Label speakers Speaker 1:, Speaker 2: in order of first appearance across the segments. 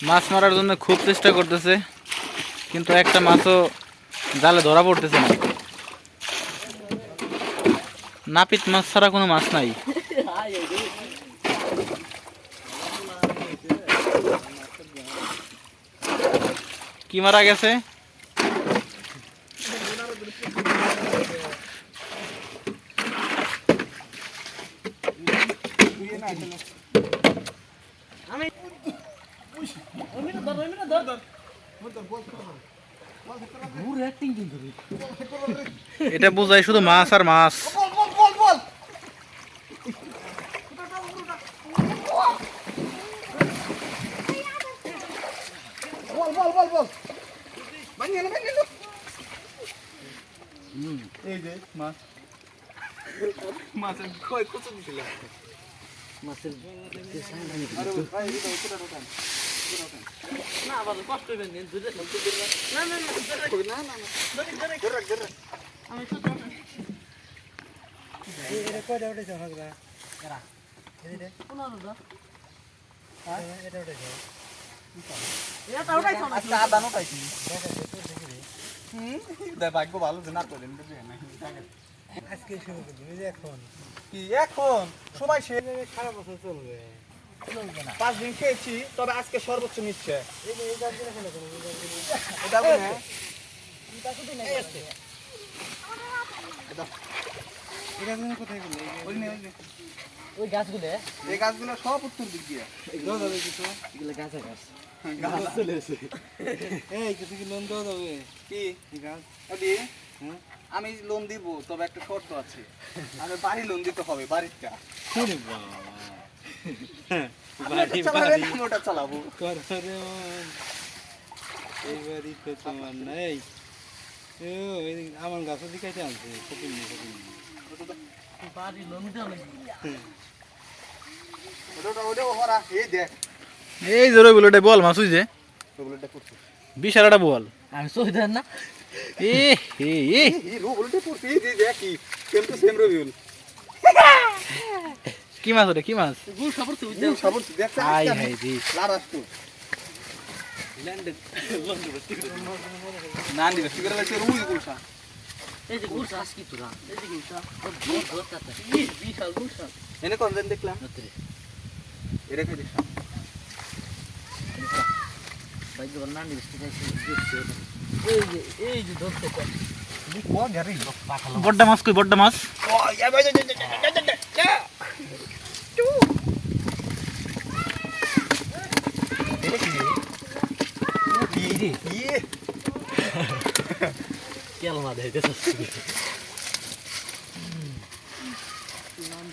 Speaker 1: মাছ মারার জন্য খুব চেষ্টা করতেছে, কিন্তু একটা মাছও জালে ধরা পড়তেছে না। নাপিত মাছ ছাড়া কোনো মাছ নাই। কি মারা গেছে? এটা বোঝায় শুধু মাছ আর মাছ। এই যে মাছ, মাছের কয় কত দিছিল? মাছের না বাবা কষ্ট হবে না, দুধে না না না না না ধরে আমি তো এই কয়টা উঠে যাও হাগরা এরা এই রে কোনা দাদা হ্যাঁ এটা উঠে যাও এটা উঠাই না আচ্ছা আদান উঠাইছি দে ভাগ্য ভালো যে না করেন বুঝে না আজকে শুরু করব এই যে এখন কি এখন সবাই সে সারা বছর চলবে 5 দিন খেয়েছি, তবে আজকে সর্বোচ্চ নিচ্ছে। ওই গাছগুলো এই গাছগুলো সব উত্তর দিক দিয়ে আমি লোন দিব, তবে একটা শর্ত আছে, আমি বাড়ি লোন দিতে হবে, বাড়িটা চালাবো। আমার গাছের দিকে আনছে এই যে রবিলটা বল মাছ হইছে, বিশাল একটা বল আমি সই দেন না কি মাছ ওটা? কি মাছ? দেখলাম বড্ডা মাছ। কই বড্ডা মাছ?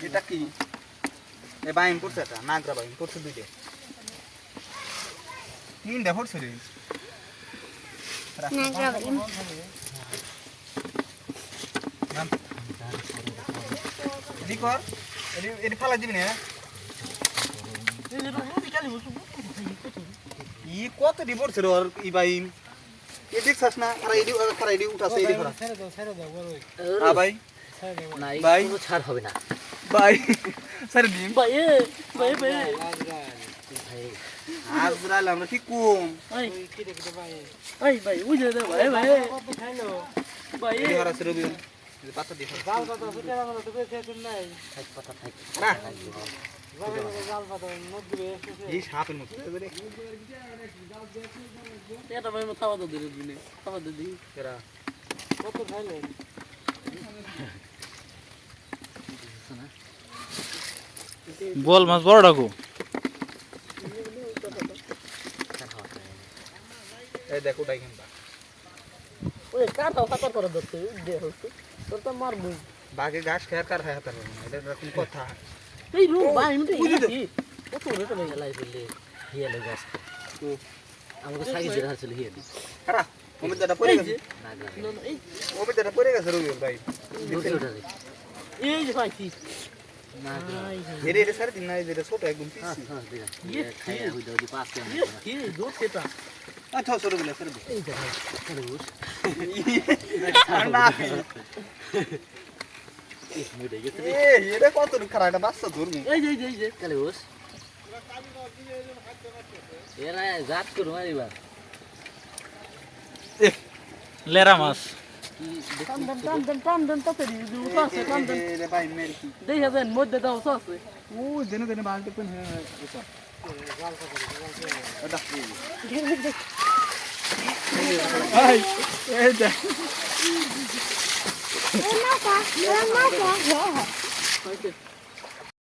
Speaker 1: এটা কি বাইন করছে? এটা নাগরা বাইন করছে, দুইটা তিনটা পড়ছে রে নাগরা বাইন। কর এটি ফালা দিবি না, ই কত ডি পড়ছে রে ওর ই বাইন। এ দেখছাস না? আর এডি আর এডি উঠাছে, এডি করা ছেড়ে দাও বড় হ্যাঁ ভাই নাই কোনো ছাড় হবে না ভাই, ছেড়ে দিন ভাই। ভাই ভাই আজরাল আমরা কি কম ভাই, কি রে ভাই ভাই ভাই বুঝে দে ভাই ভাই খাইলো ভাই এডি করা ছেড়ে দিন। এই পাতা দি জাল পাতা সেটা আমরা তো বেশি আছে নাই, থাক পাতা থাক না জাল পাতা নদী এসেছে এই সাপের মতো করে এটা ভাই মত খাওয়া দিলে দিনে খাওয়া দিই এরা কত খাইলে বল মাছ বড় ডাকো। এই দেখো ডাইকেনটা ওই কাটাও কাটার করে ধরতে দে হচ্ছে তোর তো মারবো বাগে ঘাস খেয়ার কার খায় হাতার না, এটা এরকম কথা। এই রু ভাই মুই কি কত রে তো লাই বললে হিয়ালে গাছ তো আমাকে সাইজ ধরে আসছিল হিয়ালে কারা ওমে দাদা পড়ে গেছে না না এই ওমে দাদা পড়ে গেছে রুই ভাই এই যে ভাই কি না এরে এরে সারে দিন না, এটা ছোট একদম পিসি হ্যাঁ দিরা ইয়ে খায়া হই দাও দি পাঁচ কে কি দো সেটা আচ্ছা সরো বলে সরো এই যে সরো বস না এই মুই দেই গেছে এ এরে কত খারাপ একটা বাচ্চা ধরমি এই যে কালে বস এরা জাত করু মারিবা
Speaker 2: লেরা মাছ
Speaker 1: টান দেন তাড়াতাড়ি উঠাছে টান দেন দেখে দেন মধ্যে দাও সসে
Speaker 3: ও দেনে দেনে বালতি কোন এই এই দেখ
Speaker 1: হইছে